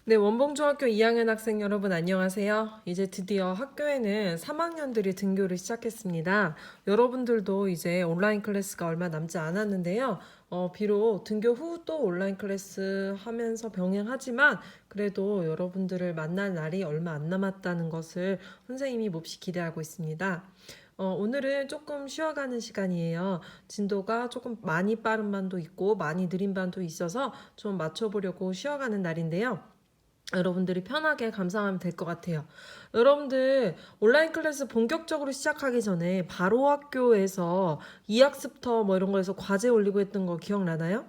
네, 원봉중학교 2학년 학생 여러분 안녕하세요. 이제 드디어 학교에는 3학년들이 등교를 시작했습니다. 여러분들도 이제 온라인 클래스가 얼마 남지 않았는데요. 비록 등교 후 또 온라인 클래스 하면서 병행하지만 그래도 여러분들을 만날 날이 얼마 안 남았다는 것을 선생님이 몹시 기대하고 있습니다. 오늘은 조금 쉬어가는 시간이에요. 진도가 조금 많이 빠른 반도 있고 많이 느린 반도 있어서 좀 맞춰보려고 쉬어가는 날인데요. 여러분들이 편하게 감상하면 될 것 같아요. 여러분들 온라인 클래스 본격적으로 시작하기 전에 바로 학교에서 2학습터 뭐 이런 거에서 과제 올리고 했던 거 기억나나요?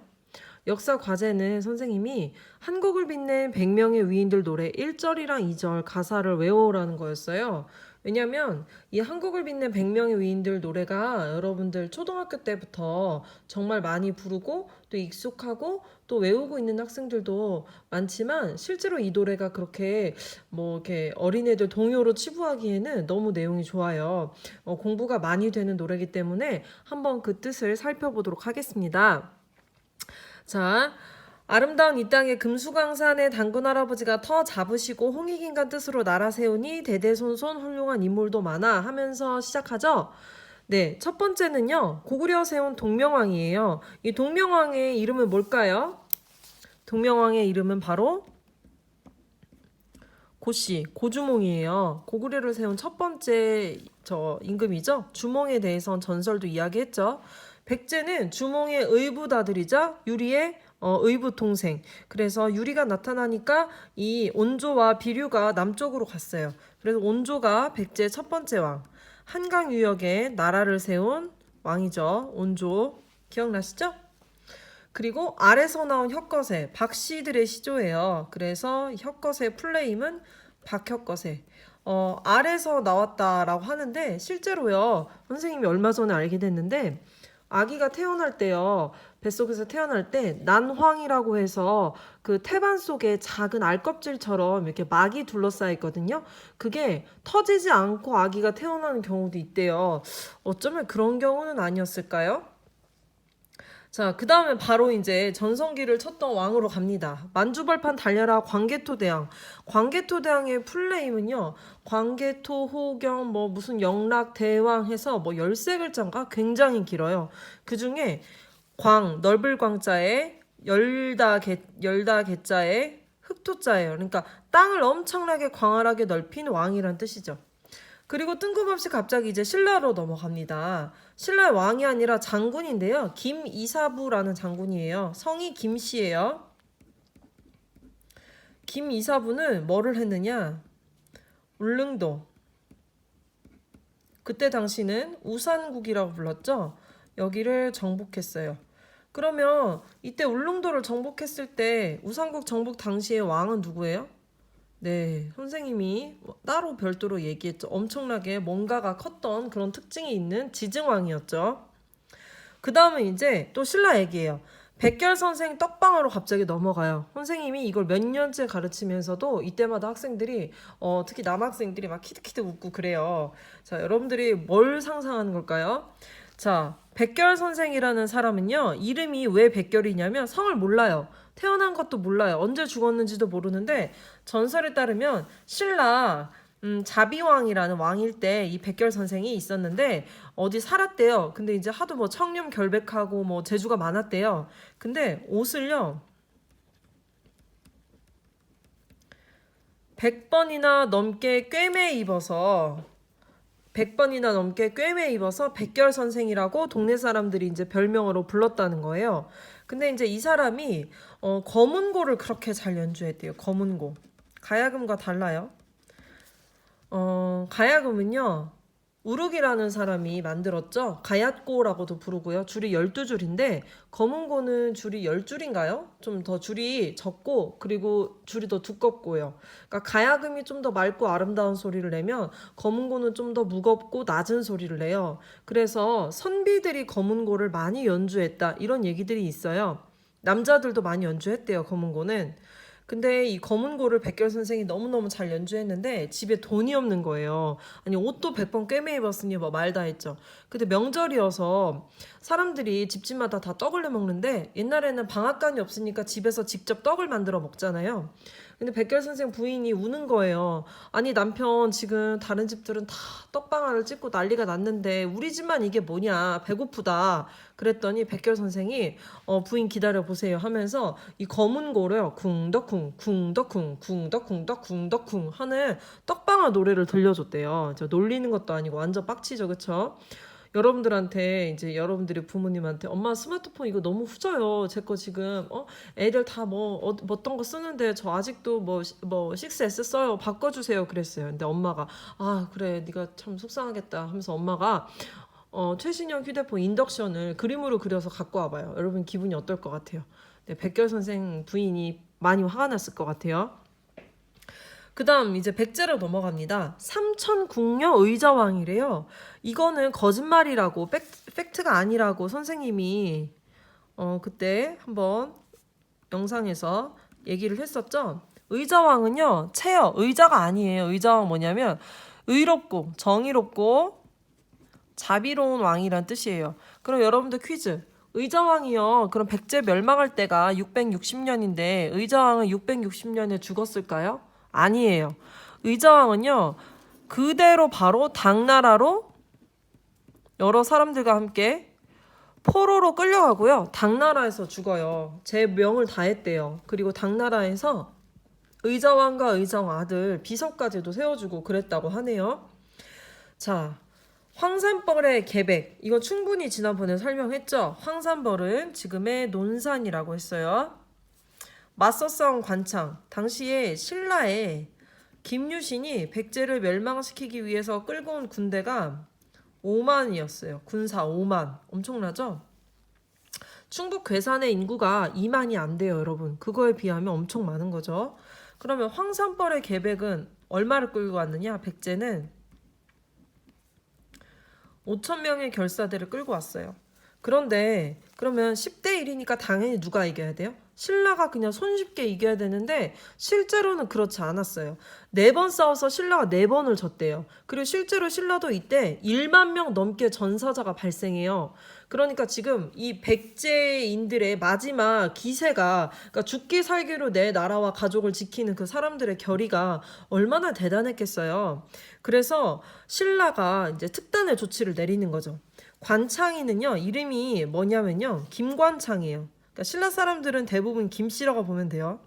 역사 과제는 선생님이 한국을 빛낸 100명의 위인들 노래 1절이랑 2절 가사를 외워오라는 거였어요. 왜냐면 이 한국을 빛낸 100명의 위인들 노래가 여러분들 초등학교 때부터 정말 많이 부르고 또 익숙하고 또 외우고 있는 학생들도 많지만 실제로 이 노래가 그렇게 뭐 이렇게 어린애들 동요로 치부하기에는 너무 내용이 좋아요. 공부가 많이 되는 노래이기 때문에 한번 그 뜻을 살펴보도록 하겠습니다. 자, 아름다운 이 땅에 금수강산의 당군 할아버지가 터 잡으시고 홍익인간 뜻으로 나라 세우니 대대손손 훌륭한 인물도 많아 하면서 시작하죠. 네, 첫 번째는요. 고구려 세운 동명왕이에요. 이 동명왕의 이름은 뭘까요? 동명왕의 이름은 바로 고씨, 고주몽이에요. 고구려를 세운 첫 번째 임금이죠. 주몽에 대해선 전설도 이야기했죠. 백제는 주몽의 의붓아들이자 유리의 의붓 동생. 그래서 유리가 나타나니까 이 온조와 비류가 남쪽으로 갔어요. 그래서 온조가 백제의 첫 번째 왕. 한강 유역에 나라를 세운 왕이죠. 온조. 기억나시죠? 그리고 아래서 나온 혁거세, 박씨들의 시조예요. 그래서 혁거세 풀네임은 박혁거세. 아래서 나왔다라고 하는데 실제로요. 선생님이 얼마 전에 알게 됐는데 아기가 태어날 때요. 뱃속에서 태어날 때 난황이라고 해서 그 태반 속에 작은 알껍질처럼 이렇게 막이 둘러싸여 있거든요. 그게 터지지 않고 아기가 태어나는 경우도 있대요. 어쩌면 그런 경우는 아니었을까요? 자, 그 다음에 바로 이제 전성기를 쳤던 왕으로 갑니다. 만주벌판 달려라 광개토대왕. 광개토대왕의 풀네임은요. 광개토, 호경, 뭐 무슨 영락, 대왕 해서 뭐 13글자인가 굉장히 길어요. 그 중에 광, 넓을 광자에 열다 개자에 흑토자예요. 그러니까 땅을 엄청나게 광활하게 넓힌 왕이란 뜻이죠. 그리고 뜬금없이 갑자기 이제 신라로 넘어갑니다. 신라의 왕이 아니라 장군인데요. 김이사부라는 장군이에요. 성이 김씨예요. 김이사부는 뭐를 했느냐? 울릉도. 그때 당시는 우산국이라고 불렀죠. 여기를 정복했어요. 그러면 이때 울릉도를 정복했을 때 우산국 정복 당시의 왕은 누구예요? 네, 선생님이 따로 별도로 얘기했죠. 엄청나게 뭔가가 컸던 그런 특징이 있는 지증왕이었죠. 그 다음은 이제 또 신라 얘기예요. 백결 선생 떡방으로 갑자기 넘어가요. 선생님이 이걸 몇 년째 가르치면서도 이때마다 학생들이 특히 남학생들이 막 키득키득 웃고 그래요. 자, 여러분들이 뭘 상상하는 걸까요? 자, 백결 선생이라는 사람은요. 이름이 왜 백결이냐면 성을 몰라요. 태어난 것도 몰라요. 언제 죽었는지도 모르는데 전설에 따르면 신라 자비왕이라는 왕일 때 이 백결 선생이 있었는데 어디 살았대요. 근데 이제 하도 뭐 청렴 결백하고 뭐 재주가 많았대요. 근데 옷을요 100번이나 넘게 꿰매 입어서 100번이나 넘게 꿰매 입어서 백결 선생이라고 동네 사람들이 이제 별명으로 불렀다는 거예요. 근데 이제 이 사람이 검은고를 그렇게 잘 연주했대요. 검은고. 가야금과 달라요. 가야금은요. 우르기라는 사람이 만들었죠. 가얏고라고도 부르고요. 줄이 12줄인데 검은고는 줄이 10줄인가요? 좀 더 줄이 적고 그리고 줄이 더 두껍고요. 그러니까 가야금이 좀 더 맑고 아름다운 소리를 내면 검은고는 좀 더 무겁고 낮은 소리를 내요. 그래서 선비들이 검은고를 많이 연주했다. 이런 얘기들이 있어요. 남자들도 많이 연주했대요. 검은고는. 근데 이 검은고를 백결 선생이 너무너무 잘 연주했는데 집에 돈이 없는 거예요. 아니 옷도 100번 꿰매 입었으니 뭐 말 다 했죠. 근데 명절이어서 사람들이 집집마다 다 떡을 내 먹는데 옛날에는 방앗간이 없으니까 집에서 직접 떡을 만들어 먹잖아요. 근데 백결 선생 부인이 우는 거예요. 아니 남편 지금 다른 집들은 다 떡방아를 찍고 난리가 났는데 우리 집만 이게 뭐냐 배고프다. 그랬더니 백결 선생이 부인 기다려 보세요 하면서 이 검은 고를 쿵덕쿵 쿵덕쿵 쿵덕쿵덕 쿵덕쿵 하는 떡방아 노래를 들려줬대요. 저 놀리는 것도 아니고 완전 빡치죠, 그쵸? 여러분들한테 이제 여러분들이 부모님한테 엄마 스마트폰 이거 너무 후져요. 제 거 지금 애들 다 뭐 어떤 거 쓰는데 저 아직도 뭐 6S 써요. 바꿔주세요. 그랬어요. 근데 엄마가 아 그래 네가 참 속상하겠다 하면서 엄마가 최신형 휴대폰 인덕션을 그림으로 그려서 갖고 와봐요. 여러분 기분이 어떨 것 같아요? 네, 백결 선생 부인이 많이 화가 났을 것 같아요. 그 다음 이제 백제로 넘어갑니다. 삼천궁녀 의자왕이래요. 이거는 거짓말이라고 팩트가 아니라고 선생님이 그때 한번 영상에서 얘기를 했었죠. 의자왕은요 체여 의자가 아니에요. 의자왕 뭐냐면 의롭고 정의롭고 자비로운 왕이란 뜻이에요. 그럼 여러분들 퀴즈. 의자왕이요. 그럼 백제 멸망할 때가 660년인데 의자왕은 660년에 죽었을까요? 아니에요. 의자왕은요. 그대로 바로 당나라로 여러 사람들과 함께 포로로 끌려가고요. 당나라에서 죽어요. 제 명을 다했대요. 그리고 당나라에서 의자왕과 의자왕 아들 비서까지도 세워주고 그랬다고 하네요. 자, 황산벌의 계백. 이거 충분히 지난번에 설명했죠. 황산벌은 지금의 논산이라고 했어요. 맞서싸운 관창. 당시에 신라에 김유신이 백제를 멸망시키기 위해서 끌고 온 군대가 5만이었어요. 군사 5만. 엄청나죠? 충북 괴산의 인구가 2만이 안 돼요, 여러분. 그거에 비하면 엄청 많은 거죠. 그러면 황산벌의 계백은 얼마를 끌고 왔느냐? 백제는 5천 명의 결사대를 끌고 왔어요. 그런데 그러면 10대 1이니까 당연히 누가 이겨야 돼요? 신라가 그냥 손쉽게 이겨야 되는데 실제로는 그렇지 않았어요. 4번 싸워서 신라가 4번을 졌대요. 그리고 실제로 신라도 이때 1만 명 넘게 전사자가 발생해요. 그러니까 지금 이 백제인들의 마지막 기세가 그러니까 죽기 살기로 내 나라와 가족을 지키는 그 사람들의 결의가 얼마나 대단했겠어요. 그래서 신라가 이제 특단의 조치를 내리는 거죠. 관창이는요 이름이 뭐냐면요 김관창이에요. 그러니까 신라 사람들은 대부분 김씨라고 보면 돼요.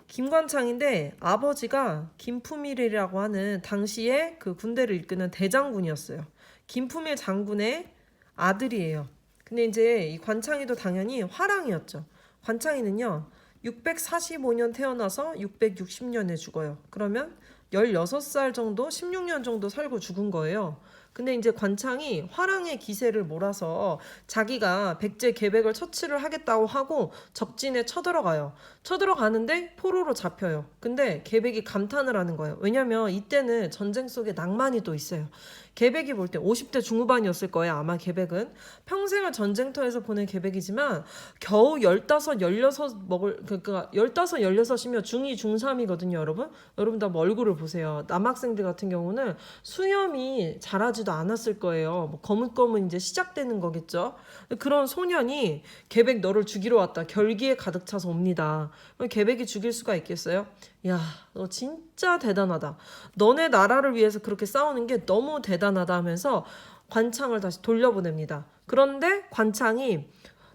김관창인데 아버지가 김품일이라고 하는 당시에 그 군대를 이끄는 대장군이었어요. 김품일 장군의 아들이에요. 근데 이제 이 관창이도 당연히 화랑이었죠. 관창이는요 645년 태어나서 660년에 죽어요. 그러면 16살 정도, 16년 정도 살고 죽은 거예요. 근데 이제 관창이 화랑의 기세를 몰아서 자기가 백제 계백을 처치를 하겠다고 하고 적진에 쳐들어가요. 쳐들어가는데 포로로 잡혀요. 근데 계백이 감탄을 하는 거예요. 왜냐면 이때는 전쟁 속에 낭만이 또 있어요. 계백이 볼 때 50대 중후반이었을 거예요. 아마 계백은. 평생을 전쟁터에서 보낸 계백이지만 겨우 15, 16 그러니까 15, 16이면 중2, 중3이거든요, 여러분. 여러분 다 뭐 얼굴을 보세요. 남학생들 같은 경우는 수염이 자라지도 않았을 거예요. 뭐 거뭇거뭇 이제 시작되는 거겠죠. 그런 소년이 계백 너를 죽이러 왔다. 결기에 가득 차서 옵니다. 계백이 죽일 수가 있겠어요? 야, 너 진짜 대단하다. 너네 나라를 위해서 그렇게 싸우는 게 너무 대단하다 하면서 관창을 다시 돌려보냅니다. 그런데 관창이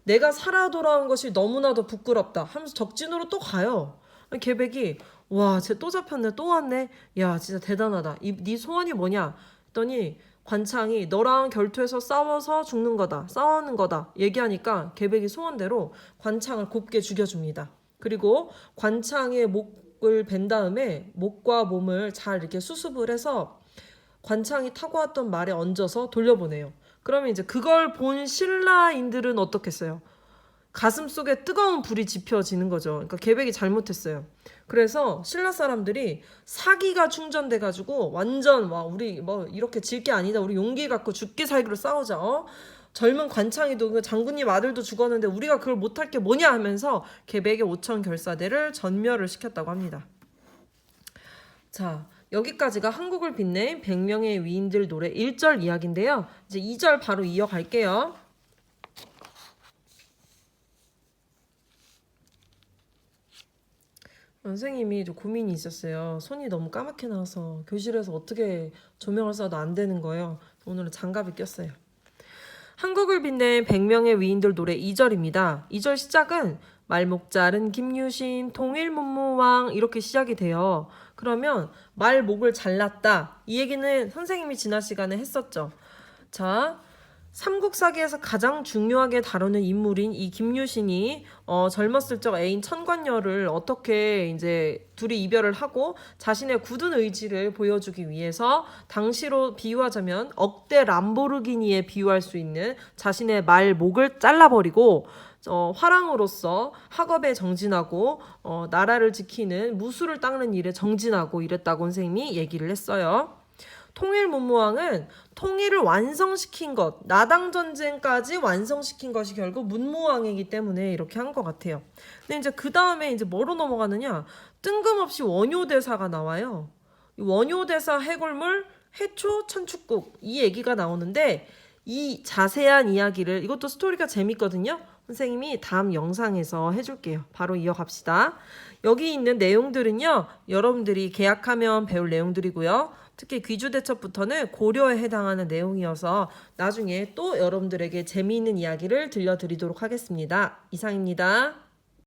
내가 살아 돌아온 것이 너무나도 부끄럽다 하면서 적진으로 또 가요. 계백이 와, 쟤 또 잡혔네, 또 왔네. 야, 진짜 대단하다. 네 소원이 뭐냐? 했더니 관창이 너랑 결투해서 싸워서 죽는 거다. 싸우는 거다. 얘기하니까 계백이 소원대로 관창을 곱게 죽여줍니다. 그리고 관창의 목을 벤 다음에 목과 몸을 잘 이렇게 수습을 해서 관창이 타고 왔던 말에 얹어서 돌려보내요. 그러면 이제 그걸 본 신라인들은 어떻겠어요? 가슴 속에 뜨거운 불이 지펴지는 거죠. 그러니까 계백이 잘못했어요. 그래서 신라 사람들이 사기가 충전돼가지고 완전 와 우리 뭐 이렇게 질 게 아니다. 우리 용기 갖고 죽기 살기로 싸우자. 젊은 관창이도 그 장군님 아들도 죽었는데 우리가 그걸 못할 게 뭐냐 하면서 계백의 5천 결사대를 전멸을 시켰다고 합니다. 자, 여기까지가 한국을 빛낸 100명의 위인들 노래 1절 이야기인데요. 이제 2절 바로 이어갈게요. 선생님이 좀 고민이 있었어요. 손이 너무 까맣게 나와서 교실에서 어떻게 조명을 쏴도 안 되는 거예요. 오늘은 장갑을 꼈어요. 한국을 빛낸 100명의 위인들 노래 2절입니다. 2절 시작은 말목자른 김유신 통일문무왕 이렇게 시작이 돼요. 그러면 말목을 잘랐다. 이 얘기는 선생님이 지난 시간에 했었죠. 자, 삼국사기에서 가장 중요하게 다루는 인물인 이 김유신이 젊었을 적 애인 천관녀를 어떻게 이제 둘이 이별을 하고 자신의 굳은 의지를 보여주기 위해서 당시로 비유하자면 억대 람보르기니에 비유할 수 있는 자신의 말목을 잘라버리고 화랑으로서 학업에 정진하고 나라를 지키는 무술을 닦는 일에 정진하고 이랬다고 선생님이 얘기를 했어요. 통일문무왕은 통일을 완성시킨 것, 나당전쟁까지 완성시킨 것이 결국 문무왕이기 때문에 이렇게 한 것 같아요. 근데 이제 그 다음에 이제 뭐로 넘어가느냐? 뜬금없이 원효대사가 나와요. 이 원효대사 해골물 해초 천축국 이 얘기가 나오는데 이 자세한 이야기를 이것도 스토리가 재밌거든요. 선생님이 다음 영상에서 해줄게요. 바로 이어갑시다. 여기 있는 내용들은요. 여러분들이 계약하면 배울 내용들이고요. 특히 귀주대첩부터는 고려에 해당하는 내용이어서 나중에 또 여러분들에게 재미있는 이야기를 들려드리도록 하겠습니다. 이상입니다.